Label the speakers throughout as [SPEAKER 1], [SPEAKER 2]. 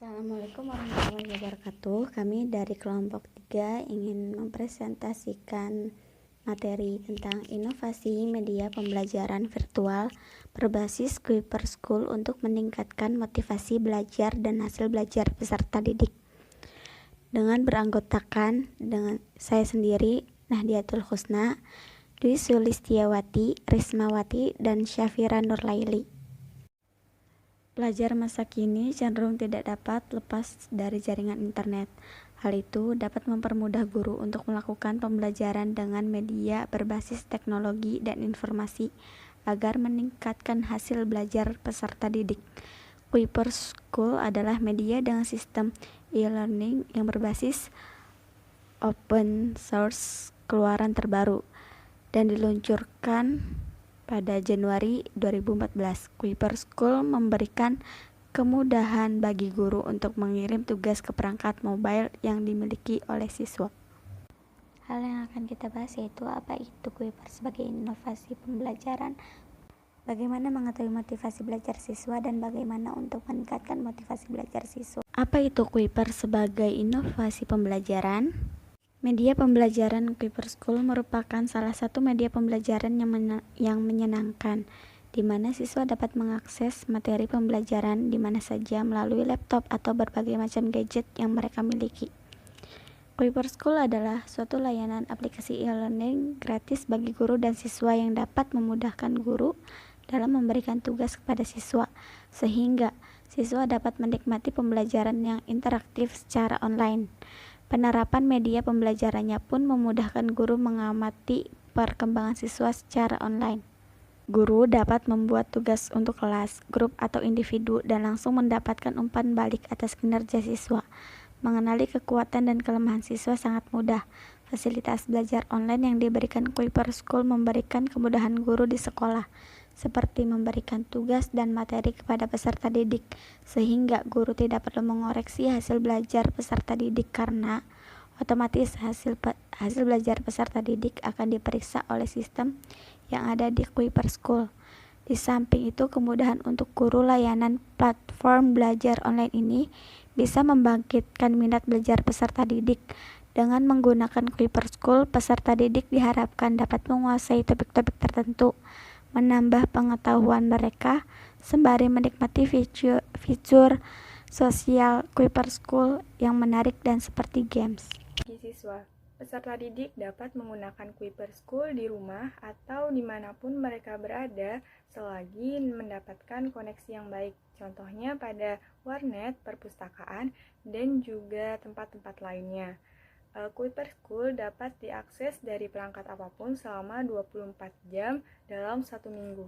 [SPEAKER 1] Assalamualaikum warahmatullahi wabarakatuh. Kami dari kelompok 3 ingin mempresentasikan materi tentang inovasi media pembelajaran virtual berbasis Kuiper School untuk meningkatkan motivasi belajar dan hasil belajar peserta didik. Dengan beranggotakan dengan saya sendiri, Nahdiatul Husna, Dwi Sulistiawati, Rismawati, dan Syafira Nurlaili. Pelajar masa kini cenderung tidak dapat lepas dari jaringan internet. Hal itu dapat mempermudah guru untuk melakukan pembelajaran dengan media berbasis teknologi dan informasi agar meningkatkan hasil belajar peserta didik. Kuiper School adalah media dengan sistem e-learning yang berbasis open source keluaran terbaru dan diluncurkan pada Januari 2014. Kuiper School memberikan kemudahan bagi guru untuk mengirim tugas ke perangkat mobile yang dimiliki oleh siswa. Hal yang akan kita bahas yaitu apa itu Kuiper sebagai inovasi pembelajaran, bagaimana mengetahui motivasi belajar siswa, dan bagaimana untuk meningkatkan motivasi belajar siswa. Apa itu Kuiper sebagai inovasi pembelajaran? Media pembelajaran Kuiper School merupakan salah satu media pembelajaran yang menyenangkan, di mana siswa dapat mengakses materi pembelajaran di mana saja melalui laptop atau berbagai macam gadget yang mereka miliki. Kuiper School adalah suatu layanan aplikasi e-learning gratis bagi guru dan siswa yang dapat memudahkan guru dalam memberikan tugas kepada siswa, sehingga siswa dapat menikmati pembelajaran yang interaktif secara online. Penerapan media pembelajarannya pun memudahkan guru mengamati perkembangan siswa secara online. Guru dapat membuat tugas untuk kelas, grup, atau individu dan langsung mendapatkan umpan balik atas kinerja siswa. Mengenali kekuatan dan kelemahan siswa sangat mudah. Fasilitas belajar online yang diberikan Kuiper School memberikan kemudahan guru di sekolah, seperti memberikan tugas dan materi kepada peserta didik, sehingga guru tidak perlu mengoreksi hasil belajar peserta didik karena otomatis hasil belajar peserta didik akan diperiksa oleh sistem yang ada di Kuiper School. Di samping itu, kemudahan untuk guru layanan platform belajar online ini bisa membangkitkan minat belajar peserta didik. Dengan menggunakan Kuiper School, peserta didik diharapkan dapat menguasai topik-topik tertentu, menambah pengetahuan mereka, sembari menikmati fitur sosial Kuiper School yang menarik dan seperti games.
[SPEAKER 2] Bagi siswa, peserta didik dapat menggunakan Kuiper School di rumah atau dimanapun mereka berada selagi mendapatkan koneksi yang baik. Contohnya pada warnet, perpustakaan, dan juga tempat-tempat lainnya. Kuiper School dapat diakses dari perangkat apapun selama 24 jam dalam 1 minggu.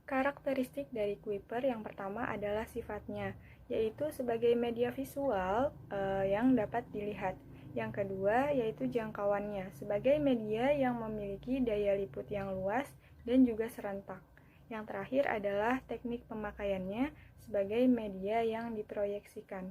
[SPEAKER 2] Karakteristik dari Kuiper yang pertama adalah sifatnya, yaitu sebagai media visual yang dapat dilihat. Yang kedua yaitu jangkauannya, sebagai media yang memiliki daya liput yang luas dan juga serentak. Yang terakhir adalah teknik pemakaiannya sebagai media yang diproyeksikan.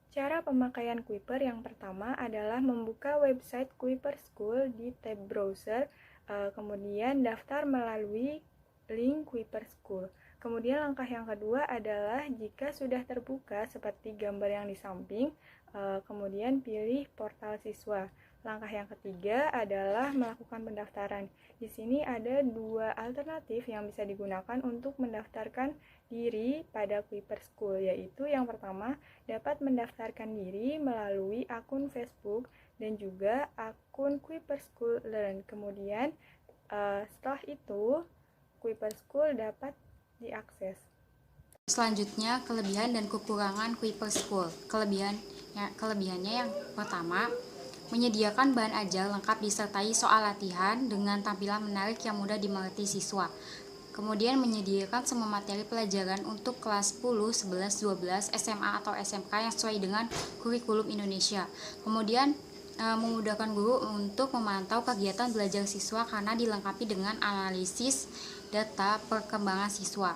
[SPEAKER 2] Cara pemakaian Kuiper yang pertama adalah membuka website Kuiper School di tab browser, kemudian daftar melalui link Kuiper School. Kemudian langkah yang kedua adalah jika sudah terbuka seperti gambar yang di samping, kemudian pilih portal siswa. Langkah yang ketiga adalah melakukan pendaftaran. Di sini ada 2 alternatif yang bisa digunakan untuk mendaftarkan diri pada Kuiper School, yaitu yang pertama dapat mendaftarkan diri melalui akun Facebook dan juga akun Kuiper School Learn. Kemudian setelah itu Kuiper School dapat diakses.
[SPEAKER 3] Selanjutnya, kelebihan dan kekurangan Kuiper School. Kelebihannya yang pertama, menyediakan bahan ajar lengkap disertai soal latihan dengan tampilan menarik yang mudah dimengerti siswa. Kemudian menyediakan semua materi pelajaran untuk kelas 10, 11, 12, SMA atau SMK yang sesuai dengan kurikulum Indonesia. Kemudian memudahkan guru untuk memantau kegiatan belajar siswa karena dilengkapi dengan analisis data perkembangan siswa.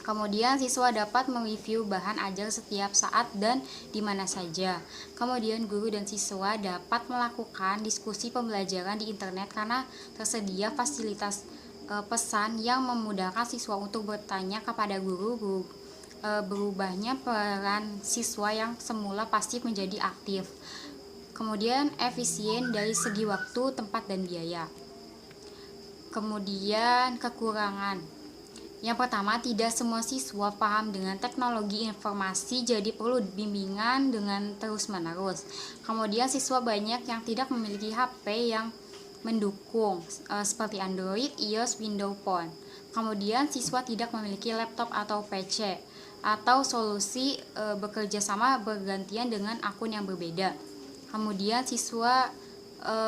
[SPEAKER 3] Kemudian siswa dapat mereview bahan ajar setiap saat dan di mana saja. Kemudian guru dan siswa dapat melakukan diskusi pembelajaran di internet karena tersedia fasilitas pesan yang memudahkan siswa untuk bertanya kepada guru berubahnya peran siswa yang semula pasif menjadi aktif. Kemudian efisien dari segi waktu, tempat, dan biaya. Kemudian kekurangan. Yang pertama, tidak semua siswa paham dengan teknologi informasi, jadi perlu bimbingan dengan terus-menerus. Kemudian siswa banyak yang tidak memiliki HP yang mendukung, seperti Android, iOS, Windows Phone. Kemudian siswa tidak memiliki laptop atau PC, atau solusi bekerja sama bergantian dengan akun yang berbeda.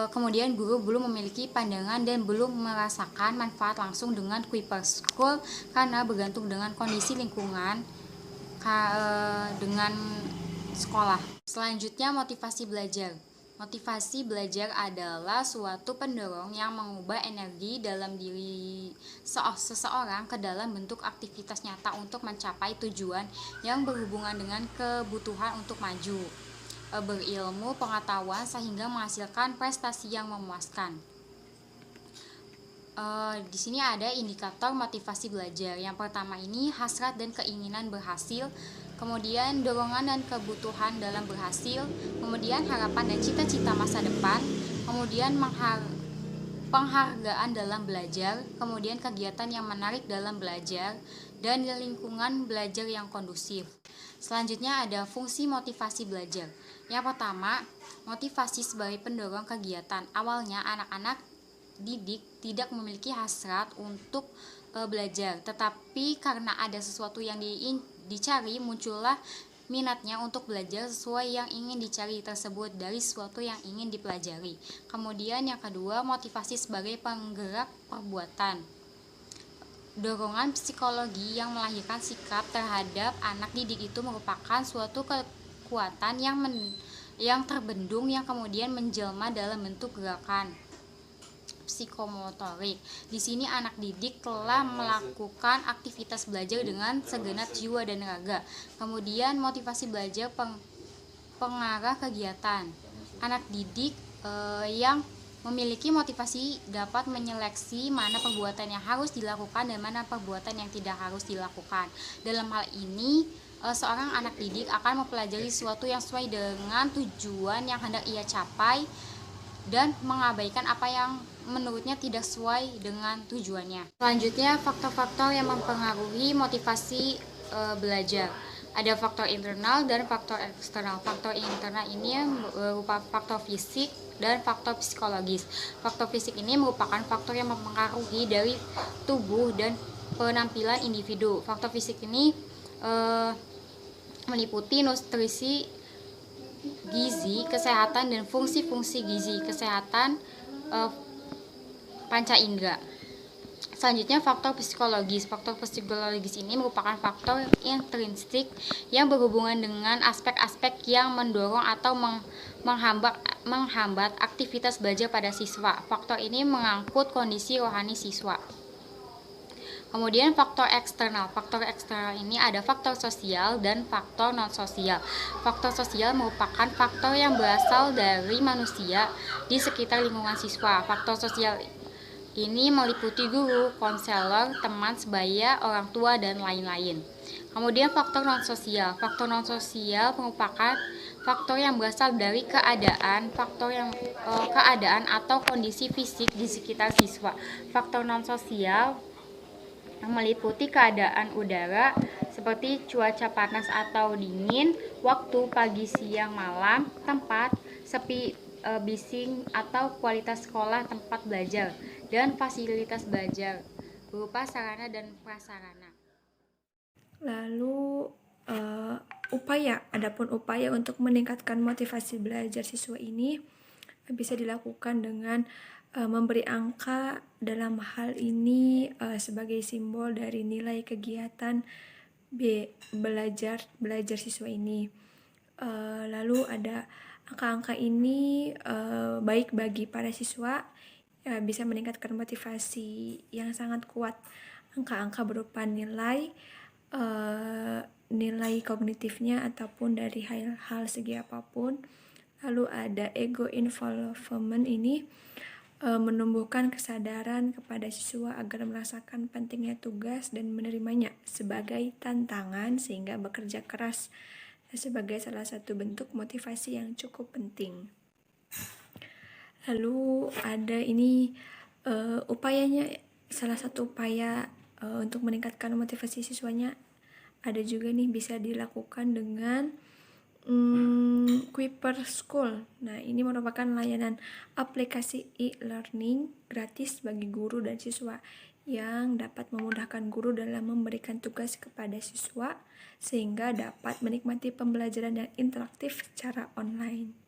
[SPEAKER 3] Kemudian guru belum memiliki pandangan dan belum merasakan manfaat langsung dengan Kuiper School karena bergantung dengan kondisi lingkungan dengan sekolah. Selanjutnya, motivasi belajar. Motivasi belajar adalah suatu pendorong yang mengubah energi dalam diri seseorang ke dalam bentuk aktivitas nyata untuk mencapai tujuan yang berhubungan dengan kebutuhan untuk maju, berilmu, pengetahuan, sehingga menghasilkan prestasi yang memuaskan. Di sini ada indikator motivasi belajar. Yang pertama ini hasrat dan keinginan berhasil, kemudian dorongan dan kebutuhan dalam berhasil, kemudian harapan dan cita-cita masa depan, kemudian penghargaan dalam belajar, kemudian kegiatan yang menarik dalam belajar, dan lingkungan belajar yang kondusif. Selanjutnya ada fungsi motivasi belajar. Yang pertama, motivasi sebagai pendorong kegiatan. Awalnya anak-anak didik tidak memiliki hasrat untuk belajar, tetapi karena ada sesuatu yang dicari, muncullah minatnya untuk belajar sesuai yang ingin dicari tersebut dari sesuatu yang ingin dipelajari. Kemudian yang kedua, motivasi sebagai penggerak perbuatan. Dorongan psikologi yang melahirkan sikap terhadap anak didik itu merupakan suatu kekuatan yang terbendung yang kemudian menjelma dalam bentuk gerakan psikomotorik. Di sini anak didik telah melakukan aktivitas belajar dengan segenap jiwa dan raga. Kemudian motivasi belajar pengarah kegiatan. Anak didik yang memiliki motivasi dapat menyeleksi mana perbuatan yang harus dilakukan dan mana perbuatan yang tidak harus dilakukan. Dalam hal ini, seorang anak didik akan mempelajari sesuatu yang sesuai dengan tujuan yang hendak ia capai dan mengabaikan apa yang menurutnya tidak sesuai dengan tujuannya. Selanjutnya, faktor-faktor yang mempengaruhi motivasi belajar. Ada faktor internal dan faktor eksternal. Faktor internal ini berupa faktor fisik dan faktor psikologis. Faktor fisik ini merupakan faktor yang mempengaruhi dari tubuh dan penampilan individu. Faktor fisik ini meliputi nutrisi, gizi, kesehatan, dan fungsi-fungsi gizi, kesehatan, panca indera. Selanjutnya, faktor psikologis. Faktor psikologis ini merupakan faktor intrinsik yang berhubungan dengan aspek-aspek yang mendorong atau menghambat aktivitas belajar pada siswa. Faktor ini mengangkut kondisi rohani siswa. Kemudian faktor eksternal. Faktor eksternal ini ada faktor sosial dan faktor non-sosial. Faktor sosial merupakan faktor yang berasal dari manusia di sekitar lingkungan siswa. Faktor sosial ini meliputi guru, konselor, teman sebaya, orang tua, dan lain-lain. Kemudian faktor non-sosial. Faktor non-sosial merupakan faktor yang berasal dari keadaan atau kondisi fisik di sekitar siswa. Faktor non-sosial meliputi keadaan udara seperti cuaca panas atau dingin, waktu pagi, siang, malam, tempat, sepi, bising, atau kualitas sekolah tempat belajar, dan fasilitas belajar berupa sarana dan prasarana.
[SPEAKER 2] Lalu adapun upaya untuk meningkatkan motivasi belajar siswa ini bisa dilakukan dengan memberi angka dalam hal ini sebagai simbol dari nilai kegiatan belajar siswa ini. Lalu ada angka-angka ini baik bagi para siswa, bisa meningkatkan motivasi yang sangat kuat. Angka-angka berupa nilai kognitifnya ataupun dari hal segi apapun. Lalu ada ego involvement ini
[SPEAKER 4] menumbuhkan kesadaran kepada siswa agar merasakan pentingnya tugas dan menerimanya sebagai tantangan sehingga bekerja keras sebagai salah satu bentuk motivasi yang cukup penting. Lalu ada ini upayanya, salah satu upaya untuk meningkatkan motivasi siswanya ada juga nih, bisa dilakukan dengan Kuiper School. Nah, ini merupakan layanan aplikasi e-learning gratis bagi guru dan siswa yang dapat memudahkan guru dalam memberikan tugas kepada siswa sehingga dapat menikmati pembelajaran yang interaktif secara online.